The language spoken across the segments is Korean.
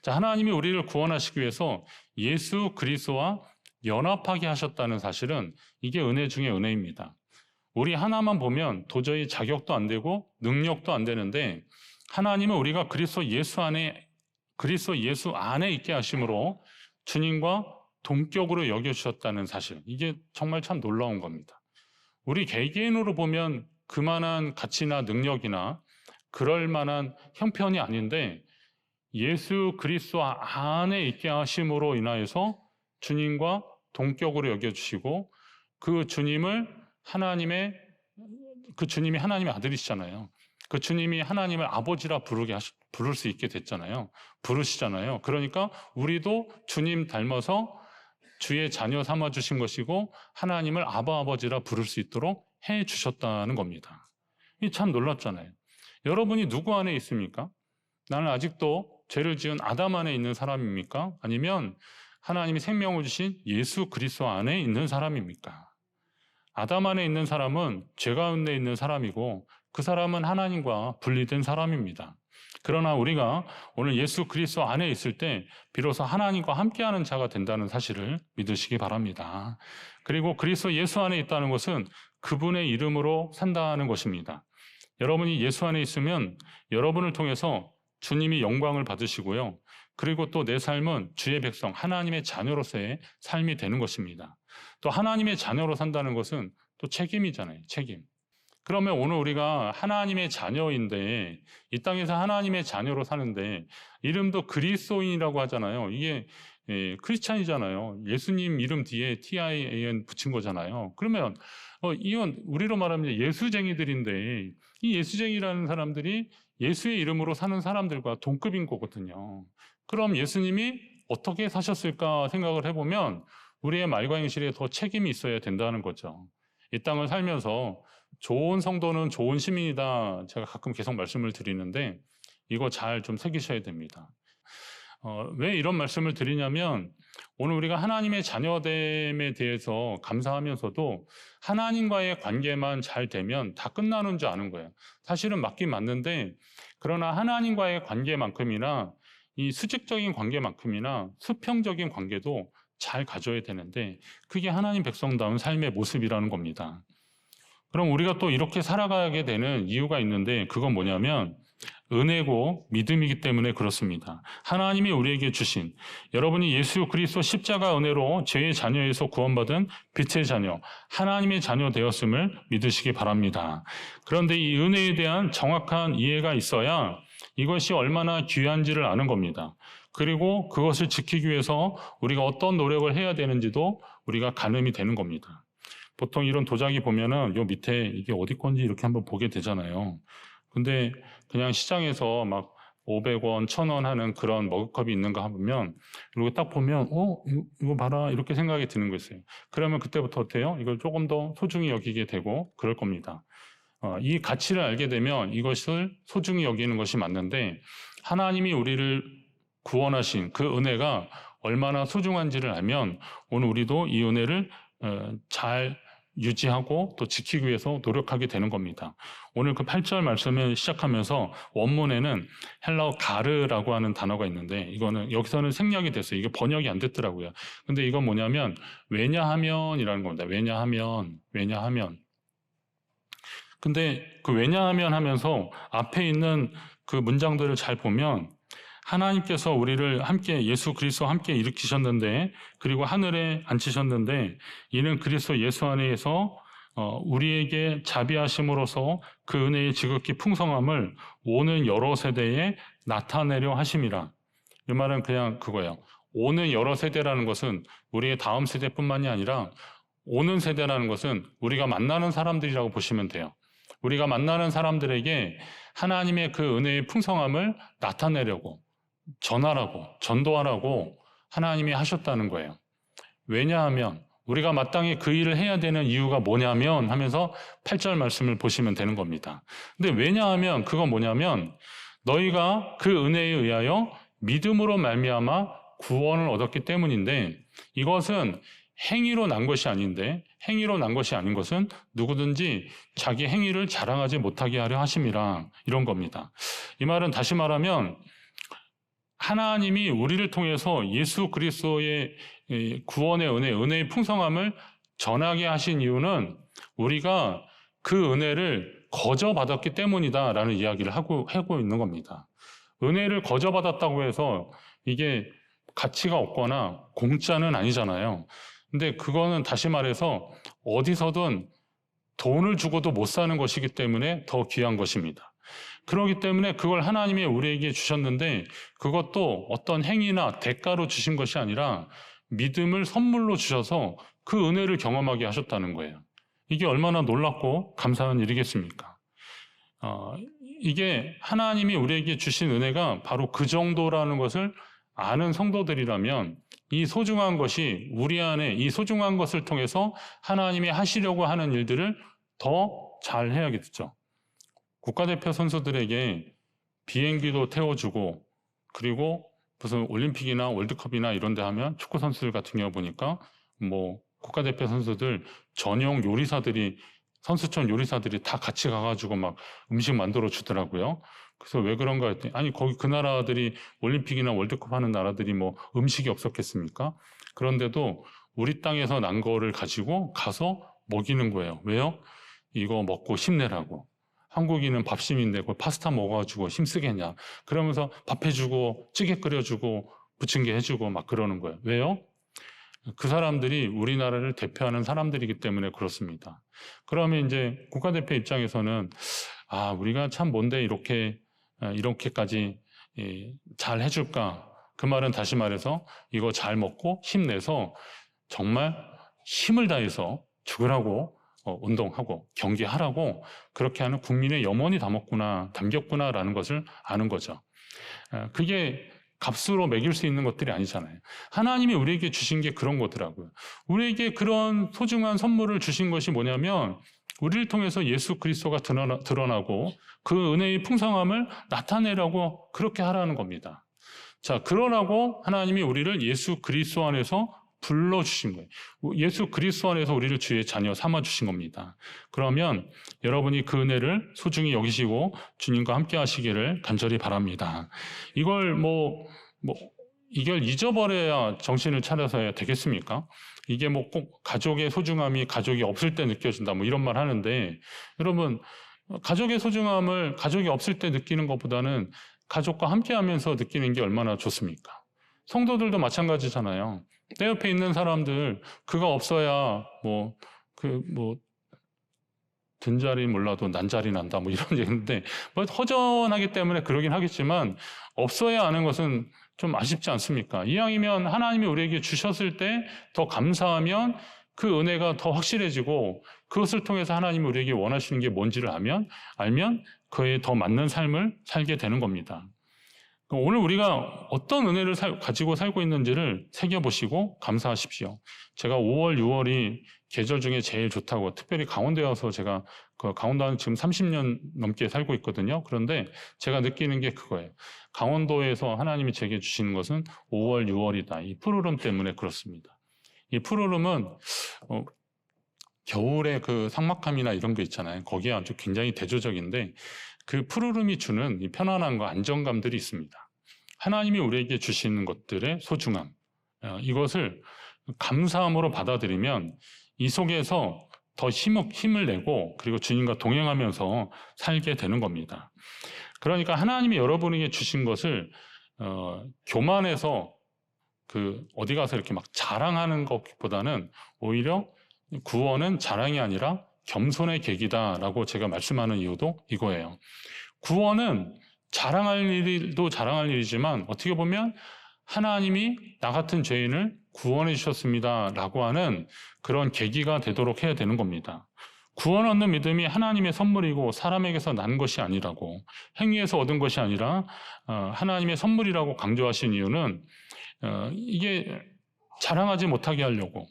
자, 하나님이 우리를 구원하시기 위해서 예수 그리스도와 연합하게 하셨다는 사실은 이게 은혜 중에 은혜입니다. 우리 하나만 보면 도저히 자격도 안 되고 능력도 안 되는데 하나님은 우리가 그리스도 예수 안에 있게 하심으로 주님과 동격으로 여겨주셨다는 사실, 이게 정말 참 놀라운 겁니다. 우리 개개인으로 보면 그만한 가치나 능력이나 그럴 만한 형편이 아닌데 예수 그리스도 안에 있게 하심으로 인하여서 주님과 동격으로 여겨주시고 그 주님이 하나님의 아들이시잖아요. 그 주님이 하나님을 아버지라 부를 수 있게 됐잖아요. 부르시잖아요. 그러니까 우리도 주님 닮아서 주의 자녀 삼아 주신 것이고 하나님을 아버지라 부를 수 있도록 해 주셨다는 겁니다. 이 참 놀랍잖아요. 여러분이 누구 안에 있습니까? 나는 아직도 죄를 지은 아담 안에 있는 사람입니까? 아니면 하나님이 생명을 주신 예수 그리스도 안에 있는 사람입니까? 아담 안에 있는 사람은 죄 가운데 있는 사람이고 그 사람은 하나님과 분리된 사람입니다. 그러나 우리가 오늘 예수 그리스도 안에 있을 때 비로소 하나님과 함께하는 자가 된다는 사실을 믿으시기 바랍니다. 그리고 그리스도 예수 안에 있다는 것은 그분의 이름으로 산다는 것입니다. 여러분이 예수 안에 있으면 여러분을 통해서 주님이 영광을 받으시고요. 그리고 또 내 삶은 주의 백성, 하나님의 자녀로서의 삶이 되는 것입니다. 또 하나님의 자녀로 산다는 것은 또 책임이잖아요. 책임. 그러면 오늘 우리가 하나님의 자녀인데 이 땅에서 하나님의 자녀로 사는데 이름도 그리스도인이라고 하잖아요. 이게 크리스찬이잖아요. 예수님 이름 뒤에 TIAN 붙인 거잖아요. 그러면 이건 우리로 말하면 예수쟁이들인데 이 예수쟁이라는 사람들이 예수의 이름으로 사는 사람들과 동급인 거거든요. 그럼 예수님이 어떻게 사셨을까 생각을 해보면 우리의 말과 행실에 더 책임이 있어야 된다는 거죠. 이 땅을 살면서 좋은 성도는 좋은 시민이다. 제가 가끔 계속 말씀을 드리는데 이거 잘 좀 새기셔야 됩니다. 왜 이런 말씀을 드리냐면 오늘 우리가 하나님의 자녀됨에 대해서 감사하면서도 하나님과의 관계만 잘 되면 다 끝나는 줄 아는 거예요. 사실은 맞긴 맞는데 그러나 하나님과의 관계만큼이나 이 수직적인 관계만큼이나 수평적인 관계도 잘 가져야 되는데 그게 하나님 백성다운 삶의 모습이라는 겁니다. 그럼 우리가 또 이렇게 살아가게 되는 이유가 있는데 그건 뭐냐면 은혜고 믿음이기 때문에 그렇습니다. 하나님이 우리에게 주신 여러분이 예수 그리스도 십자가 은혜로 죄의 자녀에서 구원받은 빛의 자녀, 하나님의 자녀 되었음을 믿으시기 바랍니다. 그런데 이 은혜에 대한 정확한 이해가 있어야 이것이 얼마나 귀한지를 아는 겁니다. 그리고 그것을 지키기 위해서 우리가 어떤 노력을 해야 되는지도 우리가 가늠이 되는 겁니다. 보통 이런 도자기 보면은 요 밑에 이게 어디 건지 이렇게 한번 보게 되잖아요. 근데 그냥 시장에서 막 500원, 1000원 하는 그런 머그컵이 있는가 보면 그리고 딱 보면 이거 봐라 이렇게 생각이 드는 거였어요. 그러면 그때부터 어때요? 이걸 조금 더 소중히 여기게 되고 그럴 겁니다. 이 가치를 알게 되면 이것을 소중히 여기는 것이 맞는데 하나님이 우리를 구원하신 그 은혜가 얼마나 소중한지를 알면 오늘 우리도 이 은혜를 잘 유지하고 또 지키기 위해서 노력하게 되는 겁니다. 오늘 그 8절 말씀을 시작하면서 원문에는 헬라어 가르라고 하는 단어가 있는데 이거는 여기서는 생략이 됐어요. 이게 번역이 안 됐더라고요. 근데 이건 뭐냐면 왜냐하면이라는 겁니다. 왜냐하면. 근데 그 왜냐하면 하면서 앞에 있는 그 문장들을 잘 보면 하나님께서 우리를 함께 예수 그리스도와 함께 일으키셨는데 그리고 하늘에 앉히셨는데 이는 그리스도 예수 안에서 우리에게 자비하심으로써 그 은혜의 지극히 풍성함을 오는 여러 세대에 나타내려 하심이라. 이 말은 그냥 그거예요. 오는 여러 세대라는 것은 우리의 다음 세대뿐만이 아니라 오는 세대라는 것은 우리가 만나는 사람들이라고 보시면 돼요. 우리가 만나는 사람들에게 하나님의 그 은혜의 풍성함을 나타내려고 전하라고 전도하라고 하나님이 하셨다는 거예요. 왜냐하면 우리가 마땅히 그 일을 해야 되는 이유가 뭐냐면 하면서 8절 말씀을 보시면 되는 겁니다. 근데 왜냐하면 그건 뭐냐면 너희가 그 은혜에 의하여 믿음으로 말미암아 구원을 얻었기 때문인데 이것은 행위로 난 것이 아닌데 행위로 난 것이 아닌 것은 누구든지 자기 행위를 자랑하지 못하게 하려 하심이라 이런 겁니다. 이 말은 다시 말하면 하나님이 우리를 통해서 예수 그리스도의 구원의 은혜의 풍성함을 전하게 하신 이유는 우리가 그 은혜를 거저받았기 때문이다라는 이야기를 하고 있는 겁니다. 은혜를 거저받았다고 해서 이게 가치가 없거나 공짜는 아니잖아요. 근데 그거는 다시 말해서 어디서든 돈을 주고도 못 사는 것이기 때문에 더 귀한 것입니다. 그렇기 때문에 그걸 하나님이 우리에게 주셨는데 그것도 어떤 행위나 대가로 주신 것이 아니라 믿음을 선물로 주셔서 그 은혜를 경험하게 하셨다는 거예요. 이게 얼마나 놀랍고 감사한 일이겠습니까? 이게 하나님이 우리에게 주신 은혜가 바로 그 정도라는 것을 아는 성도들이라면 이 소중한 것이 우리 안에 이 소중한 것을 통해서 하나님이 하시려고 하는 일들을 더 잘 해야겠죠. 국가대표 선수들에게 비행기도 태워주고 그리고 무슨 올림픽이나 월드컵이나 이런 데 하면 축구 선수들 같은 경우 보니까 뭐 국가대표 선수들 전용 요리사들이 선수촌 요리사들이 다 같이 가가지고 막 음식 만들어 주더라고요. 그래서 왜 그런가 했더니 아니 거기 그 나라들이 올림픽이나 월드컵 하는 나라들이 뭐 음식이 없었겠습니까? 그런데도 우리 땅에서 난 거를 가지고 가서 먹이는 거예요. 왜요? 이거 먹고 힘내라고. 한국인은 밥심인데 그 파스타 먹어가지고 힘쓰겠냐. 그러면서 밥 해주고 찌개 끓여주고 부침개 해주고 막 그러는 거예요. 왜요? 그 사람들이 우리나라를 대표하는 사람들이기 때문에 그렇습니다. 그러면 이제 국가대표 입장에서는 우리가 참 뭔데 이렇게까지 잘 해줄까? 그 말은 다시 말해서 이거 잘 먹고 힘내서 정말 힘을 다해서 죽으라고 운동하고 경기하라고 그렇게 하는 국민의 염원이 담겼구나라는 것을 아는 거죠. 그게 값으로 매길 수 있는 것들이 아니잖아요. 하나님이 우리에게 주신 게 그런 거더라고요. 우리에게 그런 소중한 선물을 주신 것이 뭐냐면 우리를 통해서 예수 그리스도가 드러나고 그 은혜의 풍성함을 나타내라고 그렇게 하라는 겁니다. 자, 그러라고 하나님이 우리를 예수 그리스도 안에서 불러주신 거예요. 예수 그리스도 안에서 우리를 주의 자녀 삼아주신 겁니다. 그러면 여러분이 그 은혜를 소중히 여기시고 주님과 함께 하시기를 간절히 바랍니다. 이걸 이걸 잊어버려야 정신을 차려서야 되겠습니까? 이게 뭐 꼭 가족의 소중함이 가족이 없을 때 느껴진다 뭐 이런 말 하는데 여러분 가족의 소중함을 가족이 없을 때 느끼는 것보다는 가족과 함께 하면서 느끼는 게 얼마나 좋습니까? 성도들도 마찬가지잖아요. 내 옆에 있는 사람들 그가 없어야 든자리 몰라도 난자리 난다 뭐 이런 얘기인데 허전하기 때문에 그러긴 하겠지만 없어야 하는 것은 좀 아쉽지 않습니까? 이왕이면 하나님이 우리에게 주셨을 때 더 감사하면 그 은혜가 더 확실해지고 그것을 통해서 하나님이 우리에게 원하시는 게 뭔지를 알면 그에 더 맞는 삶을 살게 되는 겁니다. 오늘 우리가 어떤 은혜를 가지고 살고 있는지를 새겨보시고 감사하십시오. 제가 5월, 6월이 계절 중에 제일 좋다고 특별히 강원도에 와서 제가 강원도는 지금 30년 넘게 살고 있거든요. 그런데 제가 느끼는 게 그거예요. 강원도에서 하나님이 제게 주시는 것은 5월, 6월이다. 이 푸르름 때문에 그렇습니다. 이 푸르름은 겨울에 그 삭막함이나 이런 거 있잖아요. 거기에 아주 굉장히 대조적인데 그 푸르름이 주는 이 편안함과 안정감들이 있습니다. 하나님이 우리에게 주시는 것들의 소중함, 이것을 감사함으로 받아들이면 이 속에서 더 힘을 내고 그리고 주님과 동행하면서 살게 되는 겁니다. 그러니까 하나님이 여러분에게 주신 것을 교만해서 어디 가서 이렇게 막 자랑하는 것보다는 오히려 구원은 자랑이 아니라 겸손의 계기다라고 제가 말씀하는 이유도 이거예요. 구원은 자랑할 일도 자랑할 일이지만 어떻게 보면 하나님이 나 같은 죄인을 구원해 주셨습니다라고 하는 그런 계기가 되도록 해야 되는 겁니다. 구원 얻는 믿음이 하나님의 선물이고 사람에게서 난 것이 아니라고 행위에서 얻은 것이 아니라 하나님의 선물이라고 강조하신 이유는 이게 자랑하지 못하게 하려고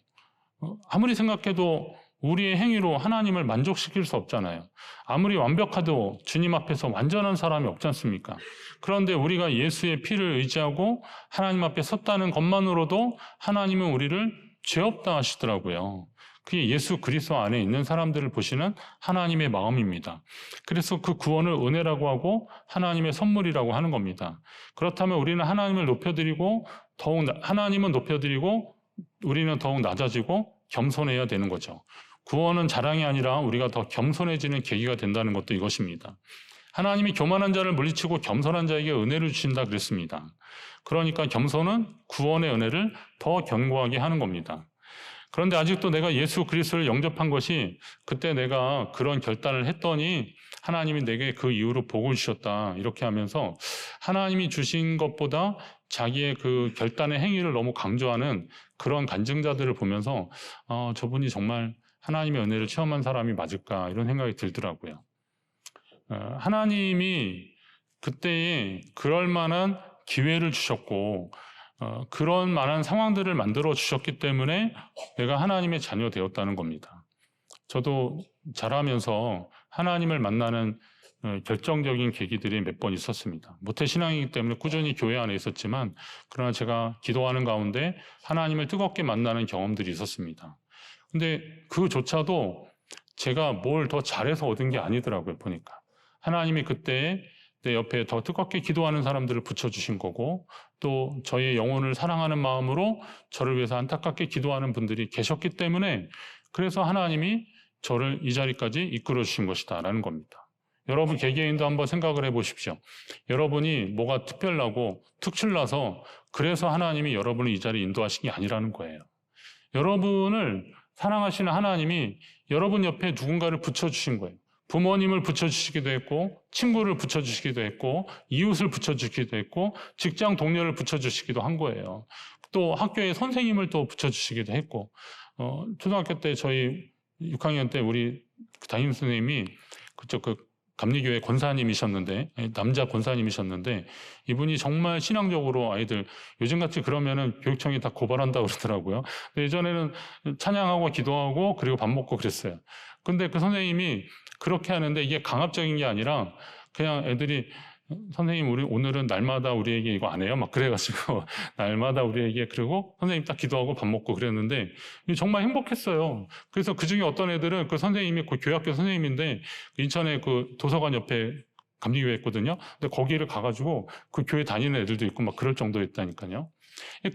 아무리 생각해도 우리의 행위로 하나님을 만족시킬 수 없잖아요. 아무리 완벽해도 주님 앞에서 완전한 사람이 없지 않습니까? 그런데 우리가 예수의 피를 의지하고 하나님 앞에 섰다는 것만으로도 하나님은 우리를 죄 없다 하시더라고요. 그게 예수 그리스도 안에 있는 사람들을 보시는 하나님의 마음입니다. 그래서 그 구원을 은혜라고 하고 하나님의 선물이라고 하는 겁니다. 그렇다면 우리는 하나님을 높여드리고 하나님은 높여드리고 우리는 더욱 낮아지고 겸손해야 되는 거죠. 구원은 자랑이 아니라 우리가 더 겸손해지는 계기가 된다는 것도 이것입니다. 하나님이 교만한 자를 물리치고 겸손한 자에게 은혜를 주신다 그랬습니다. 그러니까 겸손은 구원의 은혜를 더 견고하게 하는 겁니다. 그런데 아직도 내가 예수 그리스도를 영접한 것이 그때 내가 그런 결단을 했더니 하나님이 내게 그 이후로 복을 주셨다 이렇게 하면서 하나님이 주신 것보다 자기의 그 결단의 행위를 너무 강조하는 그런 간증자들을 보면서 저분이 정말 하나님의 은혜를 체험한 사람이 맞을까 이런 생각이 들더라고요. 하나님이 그때에 그럴 만한 기회를 주셨고 그런 만한 상황들을 만들어 주셨기 때문에 내가 하나님의 자녀 되었다는 겁니다. 저도 자라면서 하나님을 만나는 결정적인 계기들이 몇 번 있었습니다. 모태신앙이기 때문에 꾸준히 교회 안에 있었지만 그러나 제가 기도하는 가운데 하나님을 뜨겁게 만나는 경험들이 있었습니다. 근데 그조차도 제가 뭘 더 잘해서 얻은 게 아니더라고요, 보니까. 하나님이 그때 내 옆에 더 뜨겁게 기도하는 사람들을 붙여주신 거고 또 저의 영혼을 사랑하는 마음으로 저를 위해서 안타깝게 기도하는 분들이 계셨기 때문에 그래서 하나님이 저를 이 자리까지 이끌어 주신 것이다 라는 겁니다. 여러분 개개인도 한번 생각을 해보십시오. 여러분이 뭐가 특별하고 특출나서 그래서 하나님이 여러분을 이 자리에 인도하신 게 아니라는 거예요. 여러분을 사랑하시는 하나님이 여러분 옆에 누군가를 붙여주신 거예요. 부모님을 붙여주시기도 했고 친구를 붙여주시기도 했고 이웃을 붙여주시기도 했고 직장 동료를 붙여주시기도 한 거예요. 또 학교의 선생님을 또 붙여주시기도 했고 초등학교 때 저희 6학년 때 우리 담임 선생님이 그쪽 감리교회 권사님이셨는데 남자 권사님이셨는데 이분이 정말 신앙적으로 아이들 요즘같이 그러면은 교육청이 다 고발한다고 그러더라고요. 예전에는 찬양하고 기도하고 그리고 밥 먹고 그랬어요. 근데 그 선생님이 그렇게 하는데 이게 강압적인 게 아니라 그냥 애들이 선생님 우리 오늘은 날마다 우리에게 이거 안 해요? 막 그래가지고 날마다 우리에게 그러고 선생님 딱 기도하고 밥 먹고 그랬는데 정말 행복했어요. 그래서 그 중에 어떤 애들은 그 선생님이 그 교회학교 선생님인데 인천에 그 도서관 옆에 감리교회 있거든요. 근데 거기를 가가지고 그 교회 다니는 애들도 있고 막 그럴 정도였다니까요.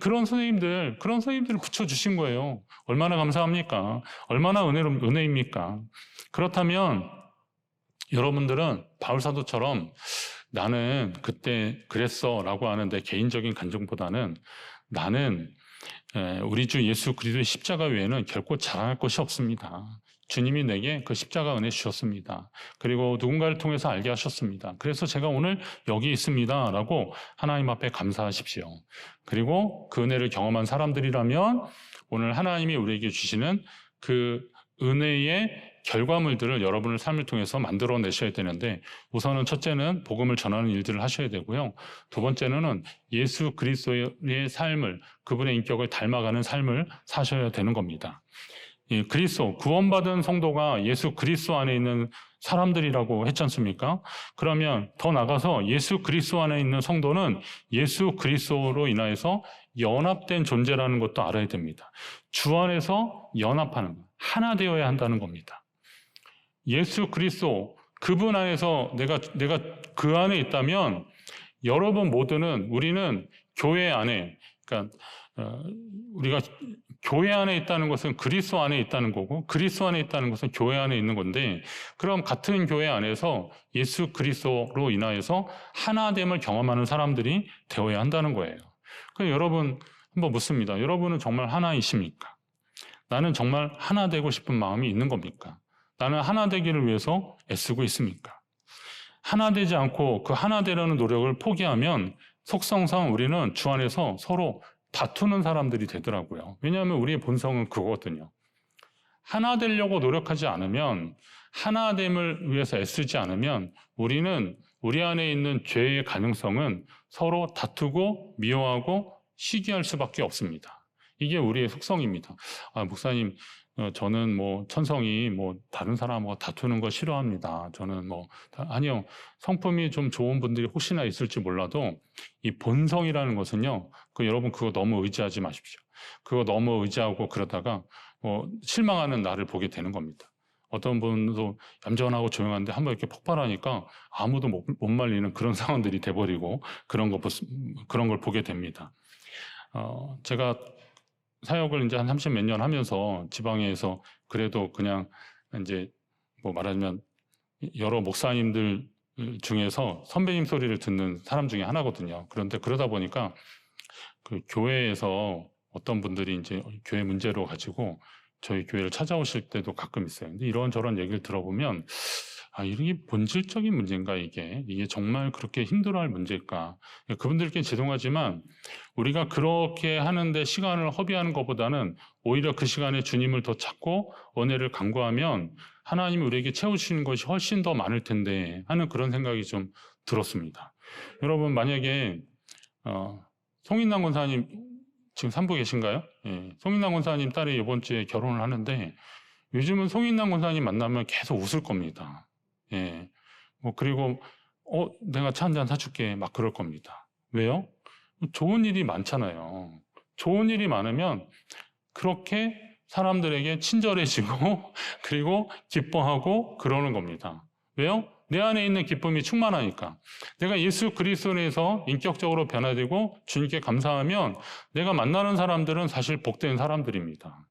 그런 선생님들을 붙여주신 거예요. 얼마나 감사합니까? 얼마나 은혜입니까? 그렇다면 여러분들은 바울사도처럼 나는 그때 그랬어 라고 하는 내 개인적인 감정보다는 나는 우리 주 예수 그리스도의 십자가 외에는 결코 자랑할 것이 없습니다. 주님이 내게 그 십자가 은혜 주셨습니다. 그리고 누군가를 통해서 알게 하셨습니다. 그래서 제가 오늘 여기 있습니다 라고 하나님 앞에 감사하십시오. 그리고 그 은혜를 경험한 사람들이라면 오늘 하나님이 우리에게 주시는 그 은혜의 결과물들을 여러분의 삶을 통해서 만들어내셔야 되는데 우선은 첫째는 복음을 전하는 일들을 하셔야 되고요. 두 번째는 예수 그리스도의 삶을 그분의 인격을 닮아가는 삶을 사셔야 되는 겁니다. 그리스도, 구원받은 성도가 예수 그리스도 안에 있는 사람들이라고 했지 않습니까? 그러면 더 나가서 예수 그리스도 안에 있는 성도는 예수 그리스도로 인하여서 연합된 존재라는 것도 알아야 됩니다. 주 안에서 연합하는 것, 하나 되어야 한다는 겁니다. 예수 그리스도, 그분 안에서 내가 그 안에 있다면 여러분 모두는 우리는 교회 안에, 그러니까 우리가 교회 안에 있다는 것은 그리스도 안에 있다는 거고 그리스도 안에 있다는 것은 교회 안에 있는 건데 그럼 같은 교회 안에서 예수 그리스도로 인하여서 하나됨을 경험하는 사람들이 되어야 한다는 거예요. 그럼 여러분 한번 묻습니다. 여러분은 정말 하나이십니까? 나는 정말 하나 되고 싶은 마음이 있는 겁니까? 나는 하나 되기를 위해서 애쓰고 있습니까? 하나 되지 않고 그 하나 되려는 노력을 포기하면 속성상 우리는 주 안에서 서로 다투는 사람들이 되더라고요. 왜냐하면 우리의 본성은 그거거든요. 하나 되려고 노력하지 않으면 하나됨을 위해서 애쓰지 않으면 우리는 우리 안에 있는 죄의 가능성은 서로 다투고 미워하고 시기할 수밖에 없습니다. 이게 우리의 속성입니다. 목사님 저는 천성이 다른 사람하고 다투는 거 싫어합니다. 저는 아니요. 성품이 좀 좋은 분들이 혹시나 있을지 몰라도 이 본성이라는 것은요. 여러분 그거 너무 의지하지 마십시오. 그거 너무 의지하고 그러다가 실망하는 나를 보게 되는 겁니다. 어떤 분도 얌전하고 조용한데 한번 이렇게 폭발하니까 아무도 못 말리는 그런 상황들이 돼버리고 그런 걸 보게 됩니다. 제가 사역을 이제 한 30 몇 년 하면서 지방에서 그래도 그냥 이제 뭐 말하자면 여러 목사님들 중에서 선배님 소리를 듣는 사람 중에 하나거든요. 그런데 그러다 보니까 그 교회에서 어떤 분들이 이제 교회 문제로 가지고 저희 교회를 찾아오실 때도 가끔 있어요. 근데 이런저런 얘기를 들어보면 이게 본질적인 문제인가 이게 정말 그렇게 힘들어할 문제일까? 그분들께 죄송하지만 우리가 그렇게 하는데 시간을 허비하는 것보다는 오히려 그 시간에 주님을 더 찾고 은혜를 간구하면 하나님이 우리에게 채우시는 것이 훨씬 더 많을 텐데 하는 그런 생각이 좀 들었습니다. 여러분 만약에 송인남 권사님 지금 산부 계신가요? 예, 송인남 권사님 딸이 이번 주에 결혼을 하는데 요즘은 송인남 권사님 만나면 계속 웃을 겁니다. 예, 그리고 내가 차 한잔 사줄게 막 그럴 겁니다. 왜요? 좋은 일이 많잖아요. 좋은 일이 많으면 그렇게 사람들에게 친절해지고 그리고 기뻐하고 그러는 겁니다. 왜요? 내 안에 있는 기쁨이 충만하니까. 내가 예수 그리스도에서 인격적으로 변화되고 주님께 감사하면 내가 만나는 사람들은 사실 복된 사람들입니다.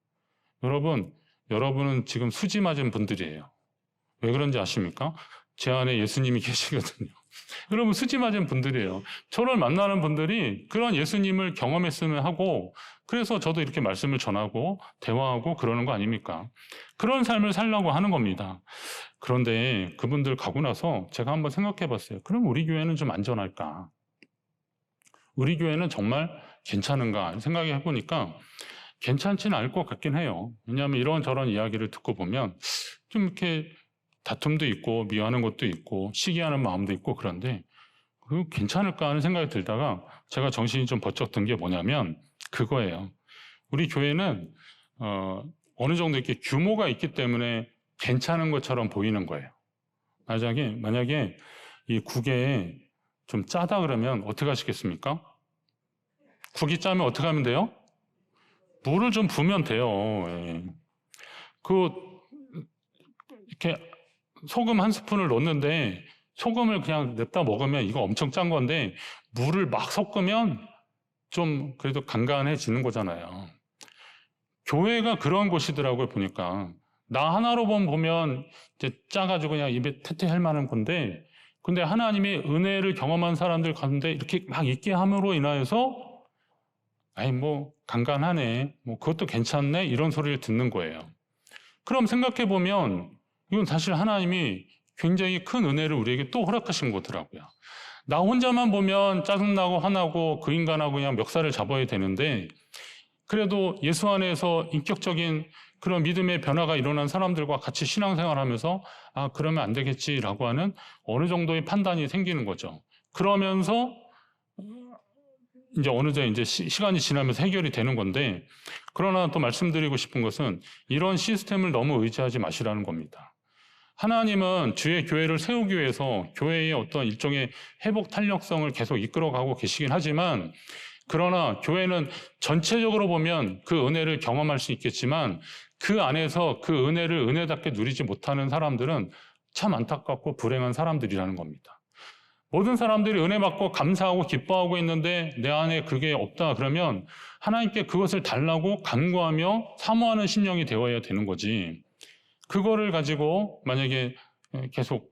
여러분은 지금 수지 맞은 분들이에요. 왜 그런지 아십니까? 제 안에 예수님이 계시거든요. 여러분 수지 맞은 분들이에요. 저를 만나는 분들이 그런 예수님을 경험했으면 하고 그래서 저도 이렇게 말씀을 전하고 대화하고 그러는 거 아닙니까? 그런 삶을 살려고 하는 겁니다. 그런데 그분들 가고 나서 제가 한번 생각해 봤어요. 그럼 우리 교회는 좀 안전할까? 우리 교회는 정말 괜찮은가 생각해 보니까 괜찮지는 않을 것 같긴 해요. 왜냐하면 이런저런 이야기를 듣고 보면 좀 이렇게 다툼도 있고 미워하는 것도 있고 시기하는 마음도 있고 그런데 그거 괜찮을까 하는 생각이 들다가 제가 정신이 좀 번쩍 든 게 뭐냐면 그거예요. 우리 교회는 어느 정도 이렇게 규모가 있기 때문에 괜찮은 것처럼 보이는 거예요. 만약에 이 국에 좀 짜다 그러면 어떻게 하시겠습니까? 국이 짜면 어떻게 하면 돼요? 물을 좀 부으면 돼요. 예. 이렇게 소금 한 스푼을 넣는데 소금을 그냥 냅다 먹으면 이거 엄청 짠 건데 물을 막 섞으면 좀 그래도 간간해지는 거잖아요. 교회가 그런 곳이더라고요, 보니까. 나 하나로 보면 이제 짜가지고 그냥 입에 태태할 만한 건데, 근데 하나님의 은혜를 경험한 사람들 가운데 이렇게 막 있게 함으로 인하여서, 간간하네. 그것도 괜찮네. 이런 소리를 듣는 거예요. 그럼 생각해보면, 이건 사실 하나님이 굉장히 큰 은혜를 우리에게 또 허락하신 거더라고요. 나 혼자만 보면 짜증나고 화나고 그 인간하고 그냥 멱살을 잡아야 되는데, 그래도 예수 안에서 인격적인 그런 믿음의 변화가 일어난 사람들과 같이 신앙생활 하면서 그러면 안 되겠지라고 하는 어느 정도의 판단이 생기는 거죠. 그러면서 이제 어느 정도 이제 시간이 지나면서 해결이 되는 건데 그러나 또 말씀드리고 싶은 것은 이런 시스템을 너무 의지하지 마시라는 겁니다. 하나님은 주의 교회를 세우기 위해서 교회의 어떤 일종의 회복 탄력성을 계속 이끌어가고 계시긴 하지만 그러나 교회는 전체적으로 보면 그 은혜를 경험할 수 있겠지만 그 안에서 그 은혜를 은혜답게 누리지 못하는 사람들은 참 안타깝고 불행한 사람들이라는 겁니다. 모든 사람들이 은혜 받고 감사하고 기뻐하고 있는데 내 안에 그게 없다 그러면 하나님께 그것을 달라고 간구하며 사모하는 심령이 되어야 되는 거지. 그거를 가지고 만약에 계속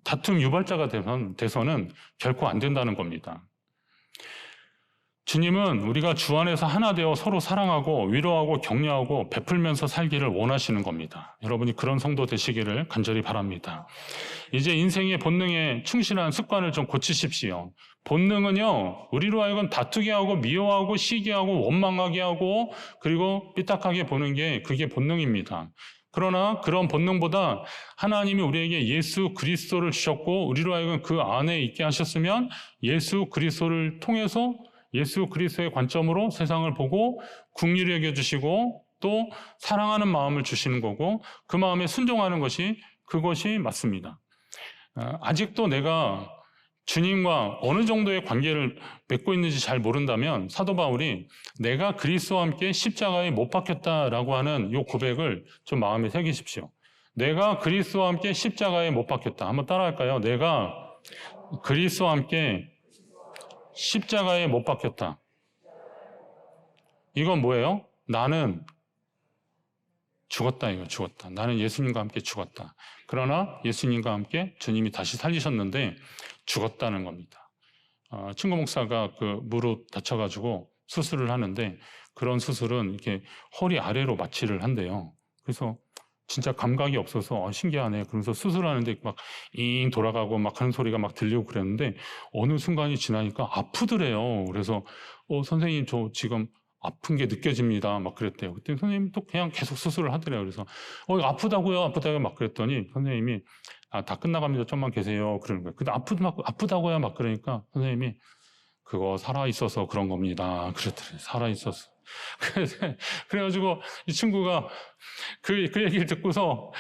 다툼 유발자가 돼서는 결코 안 된다는 겁니다. 주님은 우리가 주 안에서 하나 되어 서로 사랑하고 위로하고 격려하고 베풀면서 살기를 원하시는 겁니다. 여러분이 그런 성도 되시기를 간절히 바랍니다. 이제 인생의 본능에 충실한 습관을 좀 고치십시오. 본능은요, 우리로 하여금 다투게 하고 미워하고 시기하고 원망하게 하고 그리고 삐딱하게 보는 게 그게 본능입니다. 그러나 그런 본능보다 하나님이 우리에게 예수 그리스도를 주셨고 우리로 하여금 그 안에 있게 하셨으면 예수 그리스도를 통해서 예수 그리스도의 관점으로 세상을 보고 긍휼히 여겨주시고 또 사랑하는 마음을 주시는 거고 그 마음에 순종하는 것이 그것이 맞습니다. 아직도 내가 주님과 어느 정도의 관계를 맺고 있는지 잘 모른다면 사도 바울이 내가 그리스도와 함께 십자가에 못 박혔다라고 하는 이 고백을 좀 마음에 새기십시오. 내가 그리스도와 함께 십자가에 못 박혔다. 한번 따라할까요? 내가 그리스도와 함께 십자가에 못 박혔다. 이건 뭐예요? 나는 죽었다. 이거 죽었다. 나는 예수님과 함께 죽었다. 그러나 예수님과 함께 주님이 다시 살리셨는데 죽었다는 겁니다. 친구 목사가 그 무릎 다쳐가지고 수술을 하는데 그런 수술은 이렇게 허리 아래로 마취를 한대요. 그래서 진짜 감각이 없어서 신기하네. 그러면서 수술하는데 막 잉 돌아가고 막 하는 소리가 막 들리고 그랬는데 어느 순간이 지나니까 아프더래요. 그래서 선생님 저 지금 아픈 게 느껴집니다. 막 그랬대요. 그때 선생님이 또 그냥 계속 수술을 하더래요. 그래서 아프다고요? 아프다고요? 막 그랬더니 선생님이 다 끝나갑니다. 좀만 계세요. 그러는 거예요. 근데 아프다고요? 막 그러니까 선생님이 그거 살아있어서 그런 겁니다. 그랬더니 살아있어서. 그래가지고 이 친구가 그 얘기를 듣고서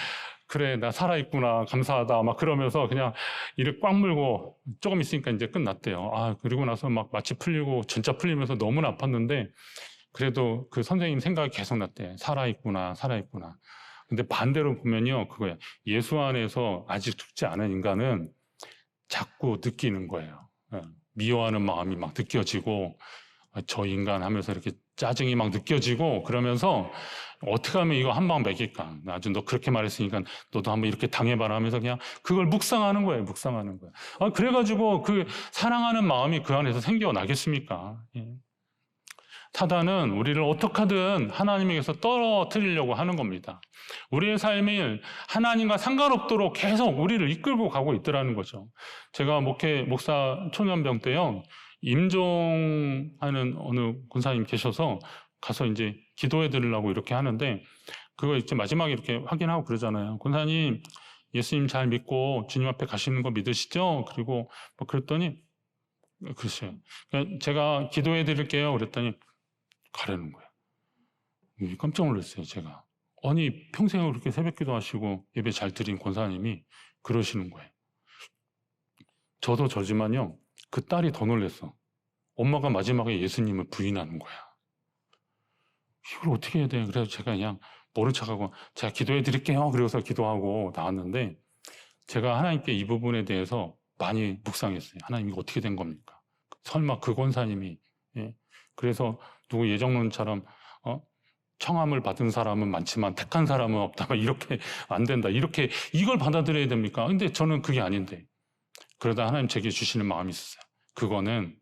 그래 나 살아있구나 감사하다 막 그러면서 그냥 이를 꽉 물고 조금 있으니까 이제 끝났대요. 그리고 나서 막 마취 풀리고 진짜 풀리면서 너무나 아팠는데 그래도 그 선생님 생각이 계속 났대. 살아있구나 살아있구나. 근데 반대로 보면요 그거야. 예수 안에서 아직 죽지 않은 인간은 자꾸 느끼는 거예요. 미워하는 마음이 막 느껴지고 저 인간 하면서 이렇게 짜증이 막 느껴지고 그러면서 어떻게 하면 이거 한 방 먹일까? 아주 너 그렇게 말했으니까 너도 한번 이렇게 당해봐라 하면서 그냥 그걸 묵상하는 거예요. 묵상하는 거예요. 그래가지고 그 사랑하는 마음이 그 안에서 생겨나겠습니까? 사단은 우리를 어떻게 하든 하나님에게서 떨어뜨리려고 하는 겁니다. 우리의 삶이 하나님과 상관없도록 계속 우리를 이끌고 가고 있더라는 거죠. 제가 목사 초년병 때요. 임종하는 어느 권사님 계셔서 가서 이제 기도해 드리려고 이렇게 하는데 그거 이제 마지막에 이렇게 확인하고 그러잖아요. 권사님, 예수님 잘 믿고 주님 앞에 가시는 거 믿으시죠? 그리고 뭐 그랬더니 글쎄요. 제가 기도해 드릴게요. 그랬더니 가라는 거예요. 깜짝 놀랐어요, 제가. 아니, 평생을 그렇게 새벽 기도하시고 예배 잘 드린 권사님이 그러시는 거예요. 저도 저지만요. 그 딸이 더 놀랐어. 엄마가 마지막에 예수님을 부인하는 거야. 이걸 어떻게 해야 돼? 그래서 제가 그냥 모른 척하고 제가 기도해 드릴게요. 그래서 기도하고 나왔는데 제가 하나님께 이 부분에 대해서 많이 묵상했어요. 하나님 이거 어떻게 된 겁니까? 설마 그 권사님이 그래서 누구 예정론처럼 청함을 받은 사람은 많지만 택한 사람은 없다. 이렇게 안 된다. 이렇게 이걸 받아들여야 됩니까? 근데 저는 그게 아닌데 그러다 하나님 제게 주시는 마음이 있었어요. 그거는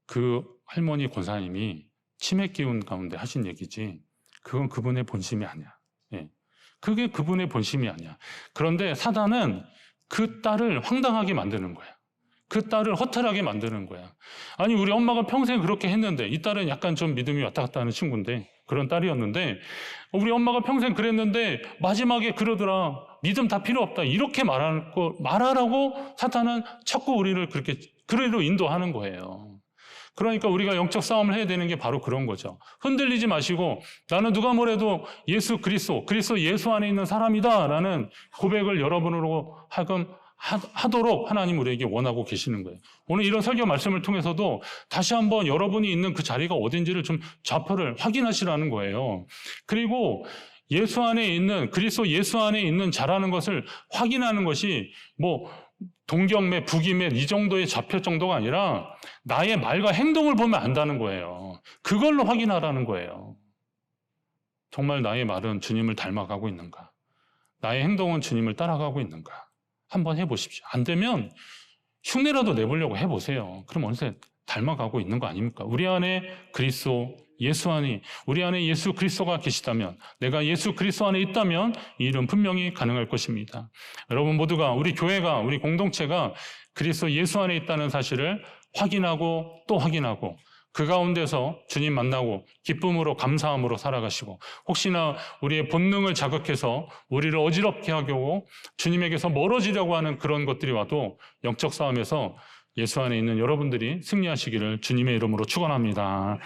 그 할머니 권사님이 치매 기운 가운데 하신 얘기지 그건 그분의 본심이 아니야. 그게 그분의 본심이 아니야. 그런데 사단은 그 딸을 황당하게 만드는 거야. 그 딸을 허탈하게 만드는 거야. 아니 우리 엄마가 평생 그렇게 했는데 이 딸은 약간 좀 믿음이 왔다 갔다 하는 친구인데 그런 딸이었는데 우리 엄마가 평생 그랬는데 마지막에 그러더라. 믿음 다 필요 없다. 이렇게 말하라고 사탄은 자꾸 우리를 그렇게 그래로 인도하는 거예요. 그러니까 우리가 영적 싸움을 해야 되는 게 바로 그런 거죠. 흔들리지 마시고 나는 누가 뭐래도 예수 그리스도 예수 안에 있는 사람이다라는 고백을 여러분으로 하도록 하나님 우리에게 원하고 계시는 거예요. 오늘 이런 설교 말씀을 통해서도 다시 한번 여러분이 있는 그 자리가 어딘지를 좀 좌표를 확인하시라는 거예요. 그리고 예수 안에 있는 그리스도 예수 안에 있는 자라는 것을 확인하는 것이 뭐 동경매, 부기매 이 정도의 좌표 정도가 아니라 나의 말과 행동을 보면 안다는 거예요. 그걸로 확인하라는 거예요. 정말 나의 말은 주님을 닮아가고 있는가? 나의 행동은 주님을 따라가고 있는가? 한번 해보십시오. 안 되면 흉내라도 내보려고 해보세요. 그럼 어느새 닮아가고 있는 거 아닙니까? 우리 안에 그리스도 예수 안에 우리 안에 예수 그리스도가 계시다면 내가 예수 그리스도 안에 있다면 이 일은 분명히 가능할 것입니다. 여러분 모두가 우리 교회가 우리 공동체가 그리스도 예수 안에 있다는 사실을 확인하고 또 확인하고 그 가운데서 주님 만나고 기쁨으로 감사함으로 살아가시고 혹시나 우리의 본능을 자극해서 우리를 어지럽게 하고 주님에게서 멀어지려고 하는 그런 것들이 와도 영적 싸움에서 예수 안에 있는 여러분들이 승리하시기를 주님의 이름으로 축원합니다.